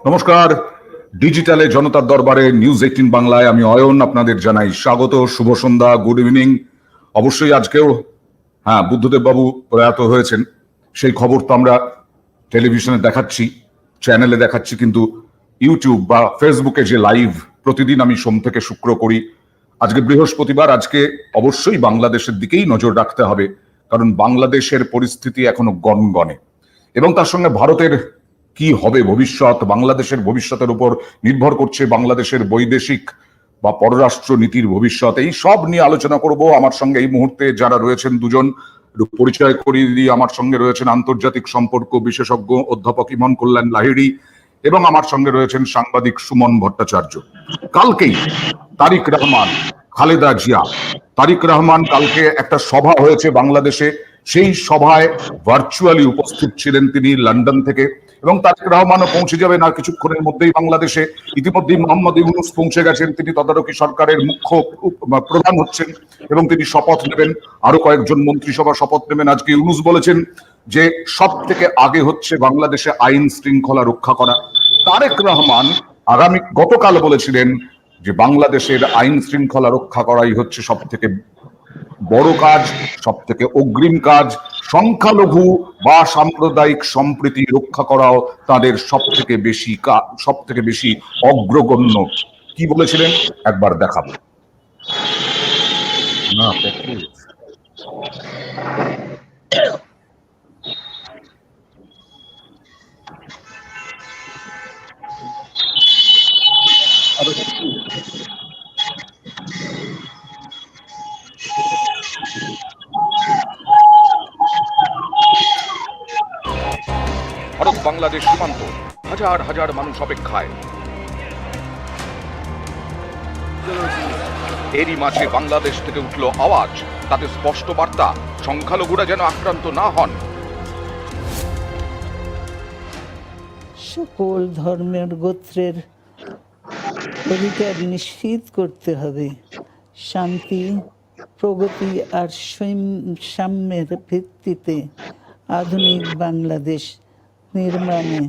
নমস্কার, ডিজিটালে জনতার দরবারে নিউজ 18 বাংলায় আমি অয়ন আপনাদের জানাই স্বাগত। শুভ সন্ধ্যা, গুড ইভিনিং। অবশ্যই আজকেও বুদ্ধদেব বাবু প্রয়াত হয়েছেন, সেই খবর তো আমরা টেলিভিশনে দেখাচ্ছি, চ্যানেলে দেখাচ্ছি, কিন্তু ইউটিউব বা ফেসবুকে যে লাইভ প্রতিদিন আমি সোম থেকে শুক্র করি, আজকে বৃহস্পতিবার, আজকে অবশ্যই বাংলাদেশের দিকেই নজর রাখতে হবে, কারণ বাংলাদেশের পরিস্থিতি এখনো গনগনে এবং তার সঙ্গে ভারতের কি হবে ভবিষ্যৎ, বাংলাদেশের ভবিষ্যতের উপর নির্ভর করছে বাংলাদেশের বৈদেশিক বা পররাষ্ট্র নীতির ভবিষ্যৎ। এই সব নিয়ে আলোচনা করব। আমার সঙ্গে এই মুহূর্তে যারা রয়েছেন দুজন পরিচয় করিয়ে দিয়ে, আমার সঙ্গে রয়েছেন আন্তর্জাতিক সম্পর্ক বিশেষজ্ঞ অধ্যাপক ইমন কল্যাণ লাহিড়ী এবং আমার সঙ্গে রয়েছেন সাংবাদিক সুমন ভট্টাচার্য। কালকেই তারিক রহমান, খালেদা জিয়া, তারিক রহমান কালকে একটা সভা হয়েছে বাংলাদেশে, সেই সভায় ভার্চুয়ালি উপস্থিত ছিলেন তিনি লন্ডন থেকে, এবং তারেক রহমানও পৌঁছে যাবেন আর কিছুক্ষণের মধ্যেই বাংলাদেশে। ইতিমধ্যেই মোহাম্মদ ইউনূস পৌঁছে গেছেন, তিনি তদারকি সরকারের মুখ্য প্রধান হচ্ছেন এবং তিনি শপথ নেবেন, আরো কয়েকজন মন্ত্রিসভা শপথ নেবেন। আজকে ইউনূস বলেছেন যে সব থেকে আগে হচ্ছে বাংলাদেশে আইন শৃঙ্খলা রক্ষা করা। তারেক রহমান গতকাল বলেছিলেন যে বাংলাদেশের আইন শৃঙ্খলা রক্ষা করাই হচ্ছে সব থেকে বড় কাজ, সব থেকে অগ্রিম কাজ। সংখ্যালঘু বা সাম্প্রদায়িক সম্প্রীতি রক্ষা করাও তাদের সব থেকে বেশি অগ্রগণ্য। কি বলেছিলেন একবার দেখাবো না? ভারত বাংলাদেশ সীমান্ত, হাজার হাজার মানুষ অপেক্ষায়। এরই মাঝে বাংলাদেশ থেকে উঠল আওয়াজ, তাতে স্পষ্ট বার্তা, সংখ্যালঘুরা যেন আক্রান্ত না হন। সকল ধর্মের গোত্রের অধিকার নিশ্চিত করতে হবে। শান্তি, প্রগতি আর সাম্যের ভিত্তিতে আধুনিক বাংলাদেশ নির্মাণে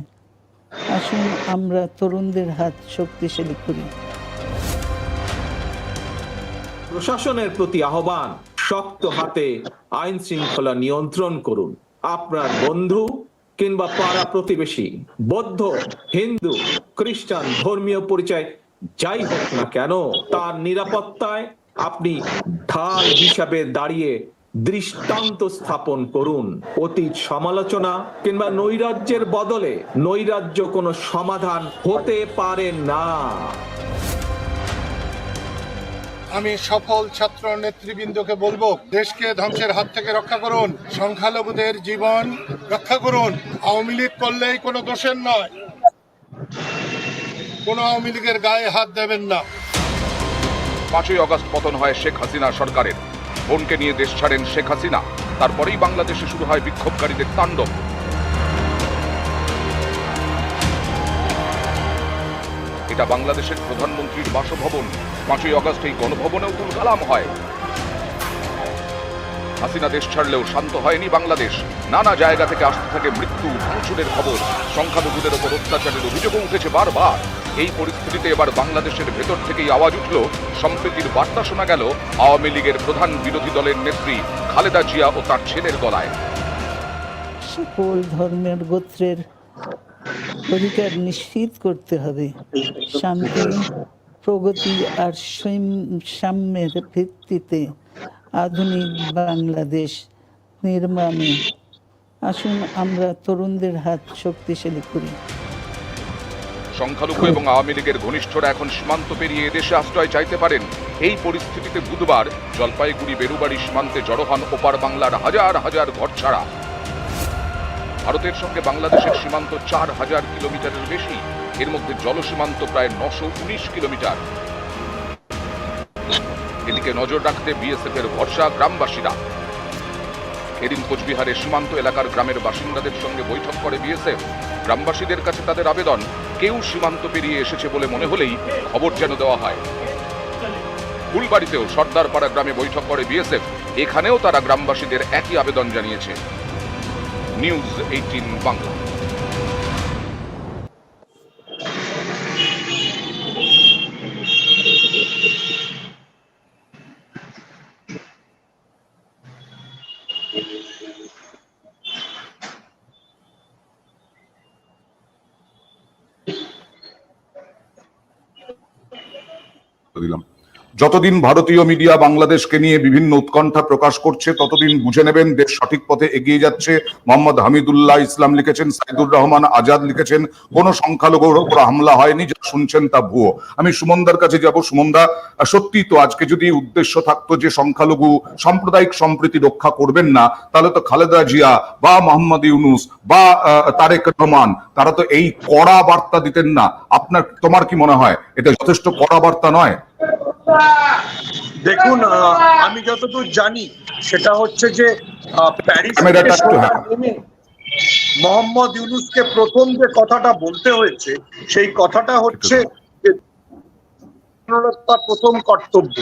আসুন আমরা তরুণদের হাত শক্তিশালী করি। প্রশাসনের প্রতি আহ্বান, শক্ত হাতে আইন শৃঙ্খলা নিয়ন্ত্রণ করুন। আপনার বন্ধু কিংবা পাড়া প্রতিবেশী, বৌদ্ধ, হিন্দু, খ্রিস্টান, ধর্মীয় পরিচয় যাই হোক না কেন, তার নিরাপত্তায় আপনি ঢাল হিসাবে দাঁড়িয়ে দৃষ্টান্ত স্থাপন করুন। অতীত সমালোচনা কিংবা নৈরাজ্যের বদলে নৈরাজ্য কোনো সমাধান হতে পারে না। আমি সফল ছাত্র নেতৃবৃন্দকে বলবো, দেশকে ধ্বংসের হাত থেকে রক্ষা করুন, সংখ্যালঘুদের জীবন রক্ষা করুন। আওয়ামী লীগ করলেই কোনো দোষের নয়, কোনো আওয়ামী লীগের গায়ে হাত দেবেন না। 5ই আগস্ট পতন হয় শেখ হাসিনা সরকারের, বোনকে নিয়ে দেশ ছাড়েন শেখ হাসিনা। তারপরেই বাংলাদেশে শুরু হয় বিক্ষোভকারীদের তাণ্ডব। এটা বাংলাদেশের প্রধানমন্ত্রীর বাসভবন। 5ই আগস্ট এই গণভবনেও তুলকালাম হয়। হাসিনা দেশ ছাড়লেও শান্ত হয়নি বাংলাদেশ। নানা জায়গা থেকে আসতে থাকে মৃত্যু, ভাঙচুরের খবর, সংখ্যালঘুদের ওপর অত্যাচারের অভিযোগও উঠেছে বারবার। এই পরিস্থিতিতে এবার বাংলাদেশের ভেতর থেকেই আওয়াজ উঠল, সম্প্রীতির বার্তা শোনা গেল আওয়ামী লীগের প্রধান বিরোধী দলের নেত্রী খালেদা জিয়া ও তার ছেলের গলায়। সকল ধর্মের গোত্রের অধিকার নিশ্চিত করতে হবে। শান্তি, প্রগতি আর সাম্যের ভিত্তিতে আধুনিক বাংলাদেশ নির্মাণে আসুন আমরা তরুণদের হাত শক্তিশালী করি। সংখ্যালঘু এবং আওয়ামী লীগের ঘনিষ্ঠরা এখন সীমান্ত পেরিয়ে এদেশে আশ্রয় চাইতে পারেন। এই পরিস্থিতিতে বুধবার জলপাইগুড়ি বেরুবাড়ি সীমান্তে জড়ো হন ওপার বাংলার হাজার হাজার ঘরছাড়া। ভারতের সঙ্গে বাংলাদেশের সীমান্ত 4000 কিলোমিটারের বেশি, এর মধ্যে জলসীমান্ত প্রায় 919 কিলোমিটার। এদিকে নজর রাখতে বিএসএফ এর ভরসা গ্রামবাসীরা। এদিন কোচবিহারের সীমান্ত এলাকার গ্রামের বাসিন্দাদের সঙ্গে বৈঠক করে বিএসএফ। গ্রামবাসীদের কাছে তাদের আবেদন, কেউ সীমান্ত পেরিয়ে এসেছে বলে মনে হলেই খবর যেন দেওয়া হয়। ফুলবাড়িতেও সর্দারপাড়া গ্রামে বৈঠক করে বিএসএফ, এখানেও তারা গ্রামবাসীদের একই আবেদন জানিয়েছে। নিউজ 18 বাংলা। দিলাম। যতদিন ভারতীয় মিডিয়া বাংলাদেশকে নিয়ে বিভিন্ন উৎকণ্ঠা প্রকাশ করছে ততদিন বুঝে নেবেন দেশ সঠিক পথে এগিয়ে যাচ্ছে। মোহাম্মদ হামিদুল্লাহ ইসলাম লিখেছেন, সাইদুর রহমান আজাদ লিখেছেন, কোনো সংখ্যালঘুর উপর হামলা হয়নি, যা শুনছেন তা ভুয়ো। আমি সুমনদার কাছে যাব। সুমনদা, সত্যি তো আজকে যদি উদ্দেশ্য থাকতো যে সংখ্যালঘু সাম্প্রদায়িক সম্প্রীতি রক্ষা করবেন না, তাহলে তো খালেদা জিয়া বা মোহাম্মদ ইউনুস বা তারেক রহমান তারা তো এই কড়া বার্তা দিতেন না। তোমার কি মনে হয় এটা যথেষ্ট কড়া বার্তা নয়? দেখুন, আমি যতদূর জানি সেটা হচ্ছে যে প্যারিস থেকে নেমে মোহাম্মদ ইউনুসকে প্রথম যে কথাটা বলতে হয়েছে সেই কথাটা হচ্ছে তার প্রথম কর্তব্য।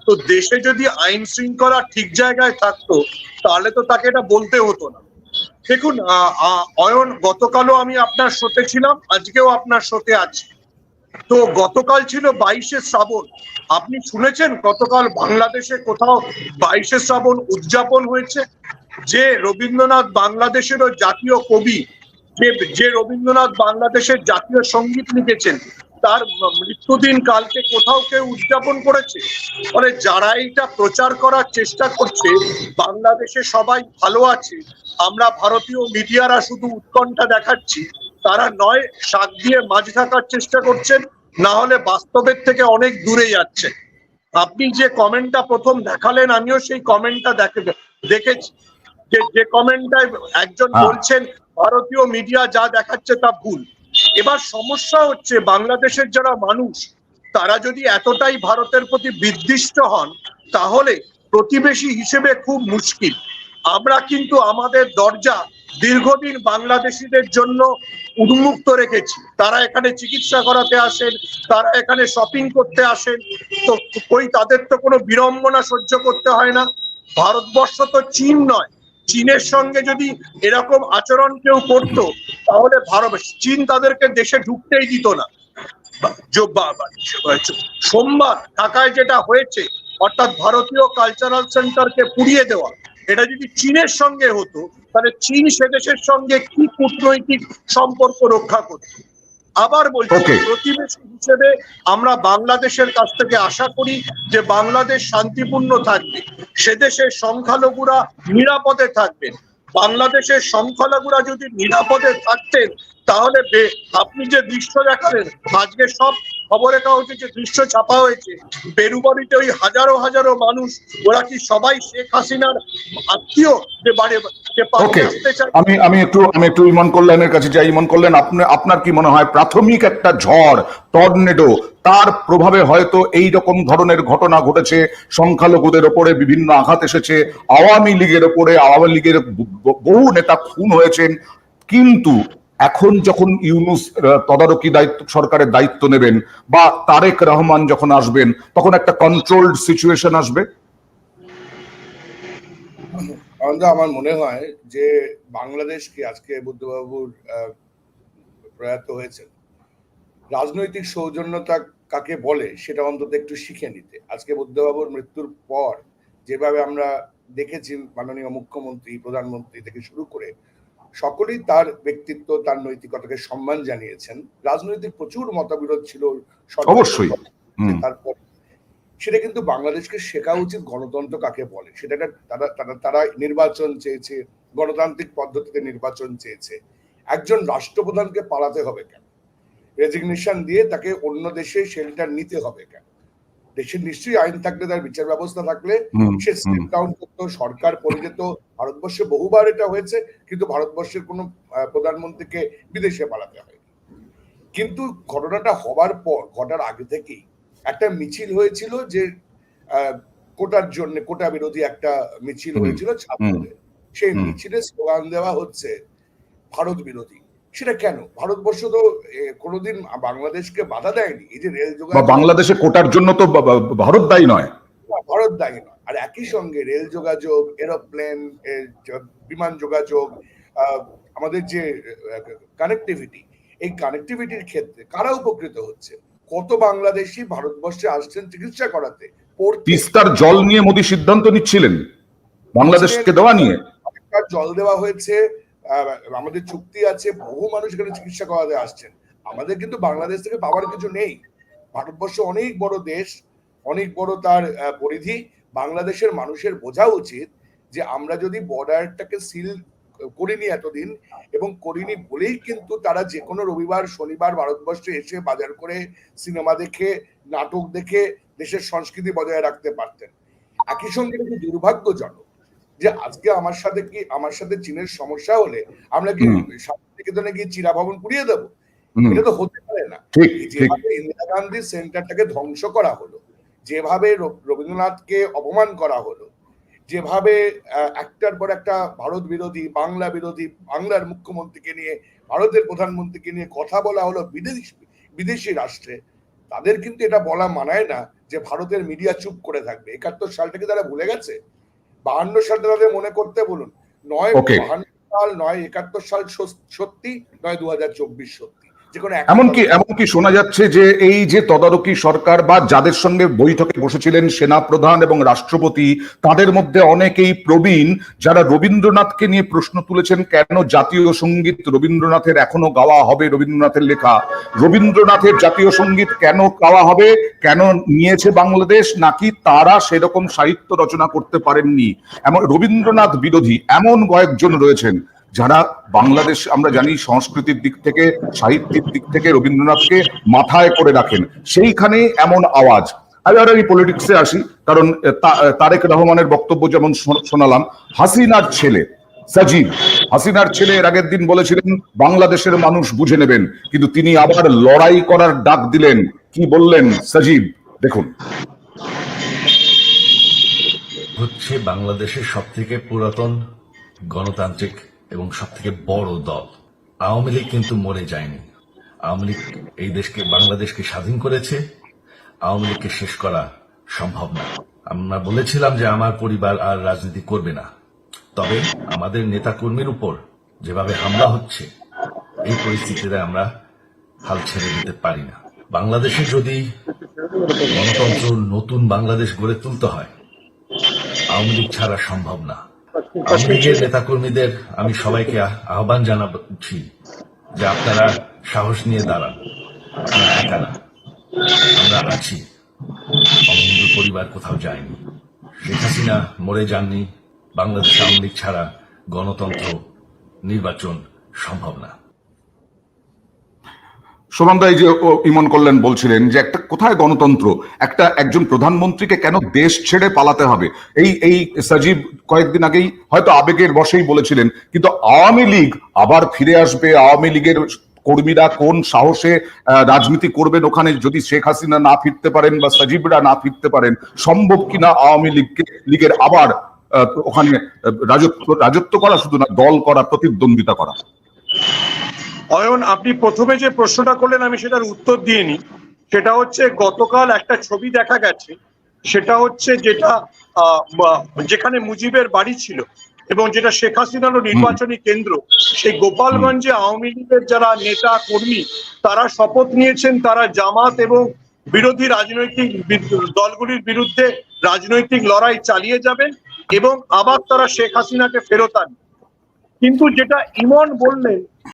তো দেশে যদি আইন শৃঙ্খলা ঠিক জায়গায় থাকতো তাহলে তো তাকে এটা বলতে হতো না। দেখুন অয়ন, গতকালও আমি আপনার শোতে ছিলাম, আজকেও আপনার শোতে আছি। তো গতকাল ছিল 22শে শ্রাবণ। আপনি শুনেছেন গতকাল বাংলাদেশে কোথাও 22শে শ্রাবণ উদযাপন হয়েছে? যে রবীন্দ্রনাথ বাংলাদেশেরও জাতীয় কবি, যে রবীন্দ্রনাথ বাংলাদেশের জাতীয় সঙ্গীত লিখেছেন, তার মৃত্যুদিন কালকে কোথাও কেউ উদযাপন করেছে? ফলে যারা এইটা প্রচার করার চেষ্টা করছে বাংলাদেশে সবাই ভালো আছে, আমরা ভারতীয় মিডিয়ারা শুধু উৎকণ্ঠা দেখাচ্ছি, তারা নয় শাক দিয়ে মাছ ঢাকার চেষ্টা করছেন, না হলে বাস্তবের থেকে অনেক দূরে যাচ্ছে। আপনি যে কমেন্টটা প্রথম দেখালেন, আমিও সেই কমেন্টটা দেখেছি, যে কমেন্টটায় একজন বলছেন ভারতীয় মিডিয়া যা দেখাচ্ছে তা ভুল। এবার সমস্যা হচ্ছে বাংলাদেশের যারা মানুষ তারা যদি এতটাই ভারতের প্রতি বিদ্বিষ্ট হন তাহলে প্রতিবেশী হিসেবে খুব মুশকিল। আমরা কিন্তু আমাদের দরজা দীর্ঘদিন বাংলাদেশিদের জন্য উন্মুক্ত রেখেছি। তারা এখানে চিকিৎসা করাতে আসেন, তারা এখানে শপিং করতে আসেন, তো তাদের তো কোনো বিড়ম্বনা সহ্য করতে হয় না। ভারতবর্ষ তো চীন নয়, চীনের সঙ্গে যদি এরকম আচরণ কেউ করতো তাহলে চীন তাদেরকে দেশে ঢুকতেই দিত না। সোমবার ঢাকায় যেটা হয়েছে, অর্থাৎ ভারতীয় কালচারাল সেন্টারকে পুড়িয়ে দেওয়া, এটা যদি চীনের সঙ্গে হতো তাহলে চীন সে দেশের সঙ্গে কি কূটনৈতিক সম্পর্ক রক্ষা করত? আবার বলছি, প্রতিবেশী হিসেবে আমরা বাংলাদেশের কাছ থেকে আশা করি যে বাংলাদেশ শান্তিপূর্ণ থাকবে, সে দেশের সংখ্যালঘুরা নিরাপদে থাকবেন। বাংলাদেশের সংখ্যালঘুরা যদি নিরাপদে থাকতেন তাহলে আপনি যে দৃশ্য দেখালেন আজকে, সব খবরের কাগজে যে দৃশ্য ছাপা হয়েছে, বেরুবাড়িতে ওই হাজারো হাজারো মানুষ, ওরা কি সবাই শেখ হাসিনার আত্মীয়? আমি একটু ইমন কল্যাণের কাছে যাই। ইমন কল্যাণ, আপনার কি মনে হয় প্রাথমিক একটা ঝড়, টর্নেডো, তার প্রভাবে হয়তো এই রকম ধরনের ঘটনা ঘটেছে, সংখ্যালঘুদের ওপরে বিভিন্ন আঘাত এসেছে, আওয়ামী লীগের ওপরে, আওয়ামী লীগের বহু নেতা খুন হয়েছেন, কিন্তু এখন যখন ইউনুস তদারকি সরকারের দায়িত্ব নেবেন বা তারেক রহমান যখন আসবেন তখন একটা কন্ট্রোলড সিচুয়েশন আসবে? আমার মনে হয় যে বাংলাদেশকে আজকে বুদ্ধবাবুর প্রয়াত হয়েছে, রাজনৈতিক সৌজন্যতা কাকে বলে সেটা অন্তত একটু শিখে নিতে। আজকে বুদ্ধবাবুর মৃত্যুর পর যেভাবে আমরা দেখেছি মাননীয় মুখ্যমন্ত্রী, প্রধানমন্ত্রী থেকে শুরু করে সকলেই তার ব্যক্তিত্ব, তার নৈতিকতাকে সম্মান জানিয়েছেন। রাজনৈতিক প্রচুর মতবিরোধ ছিল অবশ্যই, তারপর সেটা কিন্তু বাংলাদেশকে শেখা উচিত গণতন্ত্র কাকে বলে। সেটা তারা নির্বাচন চেয়েছে, গণতান্ত্রিক পদ্ধতিতে নির্বাচন চেয়েছে। একজন রাষ্ট্রপ্রধানকে পালাতে হবে কেন? রেজিগনেশন দিয়ে তাকে অন্য দেশে শেল্টার নিতে হবে কেন? দেশের নিশ্চয়ই আইন থাকলে, তার বিচার ব্যবস্থা থাকলে সে স্টেপ ডাউন করতো, সরকার পড়ে যেত। ভারতবর্ষে বহুবার এটা হয়েছে, কিন্তু ভারতবর্ষের কোনো প্রধানমন্ত্রীকে বিদেশে পালাতে হয়। কিন্তু ঘটনাটা হবার পর, ঘটার আগে থেকেই একটা মিছিল হয়েছিল যে কোটার জন্য, কোটা বিরোধী একটা মিছিল হয়েছিল ছাত্রদের। সেই মিছিলে স্লোগান দেওয়া হচ্ছে ভারত বিরোধী। সেটা কেন? ভারতবর্ষ তো কোনোদিন বাংলাদেশকে বাধা দেয়নি। এই যে রেল যোগাযোগ, বাংলাদেশে কোটার জন্য তো ভারত দায়ী নয়, ভারত দায়ী নয়। আর একই সঙ্গে রেল যোগাযোগ, এরোপ্লেন, বিমান যোগাযোগ, আমাদের যে কানেক্টিভিটি, এই কানেক্টিভিটির ক্ষেত্রে কারা উপকৃত হচ্ছে? কত বাংলাদেশি ভারতবর্ষে আসছেন চিকিৎসা করাতে, তিস্তার জল নিয়ে মোদী সিদ্ধান্ত নিচ্ছিলেন বাংলাদেশকে দেওয়া নিয়ে। জল দেওয়া হয়েছে, আমাদের চুক্তি আছে, বহু মানুষ এখানে চিকিৎসা করাতে আসছেন। আমাদের কিন্তু বাংলাদেশ থেকে পাওয়ার কিছু নেই। ভারতবর্ষ অনেক বড় দেশ, অনেক বড় তার পরিধি। বাংলাদেশের মানুষের বোঝা উচিত যে আমরা যদি বর্ডারটাকে সিল করিনি এতদিন, এবং করিনি বলেই কিন্তু তারা যে কোনো রবিবার শনিবার ভারতবর্ষে এসে বাজার করে সিনেমা দেখে নাটক দেখে দেশের সংস্কৃতি বজায় রাখতে পারতেন। একই সঙ্গে কিন্তু দুর্ভাগ্যজনক যে আজকে আমার সাথে চীনের সমস্যা হলে আমরা কি শান্তিনিকেতনে গিয়ে চিরা ভবন পুড়িয়ে দেবো? এটা তো হতে পারে না। যেভাবে ইন্দিরা গান্ধী সেন্টারটাকে ধ্বংস করা হলো, যেভাবে রবীন্দ্রনাথকে অপমান করা হলো, যেভাবে একটার পর একটা ভারত বিরোধী, বাংলা বিরোধী, বাংলার মুখ্যমন্ত্রীকে নিয়ে, ভারতের প্রধানমন্ত্রীকে নিয়ে কথা বলা হলো বিদেশি রাষ্ট্রে, তাদের কিন্তু এটা বলা মানায় না যে ভারতের মিডিয়া চুপ করে থাকবে। 71 সালটাকে তারা ভুলে গেছে? 52 সালটা তাদের মনে করতে বলুন। নয় 52 সাল, নয় 71 সাল সত্যি, নয় 2024 সত্যি। এমনকি শোনা যাচ্ছে যে এই যে তদারকি সরকার বা যাদের সঙ্গে বৈঠকে বসেছিলেন সেনা প্রধান এবং রাষ্ট্রপতি, তাদের মধ্যে অনেকেই প্রবীণ, যারা রবীন্দ্রনাথকে নিয়ে প্রশ্ন তুলেছেন কেন জাতীয় সঙ্গীত রবীন্দ্রনাথের এখনো গাওয়া হবে, রবীন্দ্রনাথের লেখা রবীন্দ্রনাথের জাতীয় সঙ্গীত কেন গাওয়া হবে, কেন নিয়েছে বাংলাদেশ, নাকি তারা সেরকম সাহিত্য রচনা করতে পারেননি। এমন রবীন্দ্রনাথ বিরোধী এমন কয়েকজন রয়েছেন যারা বাংলাদেশ, আমরা জানি সংস্কৃতির দিক থেকে, সাহিত্যের দিক থেকে রবীন্দ্রনাথকে মাথায় করে রাখেন। সেইখানে এমন আওয়াজ। আর আমি পলিটিক্সে আসি, কারণ তারেক রহমানের বক্তব্য যেমন শোনালাম, হাসিনার ছেলে সাজিব, হাসিনার ছেলে এর আগের দিন বলেছিলেন বাংলাদেশের মানুষ বুঝে নেবেন, কিন্তু তিনি আবার লড়াই করার ডাক দিলেন। কি বললেন সাজিব, দেখুন। হচ্ছে বাংলাদেশের সবথেকে পুরাতন গণতান্ত্রিক এবং সবথেকে বড় দল আওয়ামী লীগ কিন্তু মরে যায়নি। আওয়ামী লীগ এই দেশকে, বাংলাদেশকে স্বাধীন করেছে। আওয়ামী লীগকে শেষ করা সম্ভব না। আমরা বলেছিলাম যে আমার পরিবার আর রাজনীতি করবে না, তবে আমাদের নেতা কর্মীর উপর যেভাবে হামলা হচ্ছে, এই পরিস্থিতিতে আমরা হাল ছেড়ে দিতে পারি না। বাংলাদেশে যদি গণতন্ত্র, নতুন বাংলাদেশ গড়ে তুলতে হয়, আওয়ামী লীগ ছাড়া সম্ভব না। আওয়ামী লীগের নেতাকর্মীদের আমি সবাইকে আহ্বান জানাচ্ছি যে আপনারা সাহস নিয়ে দাঁড়ান, আপনারা একা না, আমরা আছি। বঙ্গবন্ধুর পরিবার কোথাও যায়নি, শেখ হাসিনা মরে যাননি। বাংলাদেশ আওয়ামী লীগ ছাড়া গণতন্ত্র, নির্বাচন সম্ভব না। সোমানদা, এই যে ইমন কল্যাণ বলছিলেন যে একটা কোথায় গণতন্ত্র, একজন প্রধানমন্ত্রীকে কেন দেশ ছেড়ে পালাতে হবে, এই সাজিব কয়েকদিন আগেই হয়তো আবেগের বশেই বলেছিলেন, কিন্তু আওয়ামী লীগ আবার ফিরে আসবে। আওয়ামী লীগের কর্মীরা কোন সাহসে রাজনীতি করবেন ওখানে, যদি শেখ হাসিনা না ফিরতে পারেন বা সাজিবরা না ফিরতে পারেন? সম্ভব কিনা আওয়ামী লীগের আবার ওখানে রাজত্ব করা, শুধু না দল করা, প্রতিদ্বন্দ্বিতা করা? অয়ন, আপনি প্রথমে যে প্রশ্নটা করলেন আমি সেটার উত্তর দিয়ে নিই। সেটা হচ্ছে গতকাল একটা ছবি দেখা গেছে, সেটা হচ্ছে যেখানে মুজিবের বাড়ি ছিল এবং যেটা শেখ হাসিনারও নির্বাচনী কেন্দ্র, সেই গোপালগঞ্জে আওয়ামী লীগের যারা নেতা কর্মী তারা শপথ নিয়েছেন তারা জামাত এবং বিরোধী রাজনৈতিক দলগুলির বিরুদ্ধে রাজনৈতিক লড়াই চালিয়ে যাবেন এবং আবার তারা শেখ হাসিনাকে ফেরত আনবেন। কিন্তু যেটা ইমন বললেন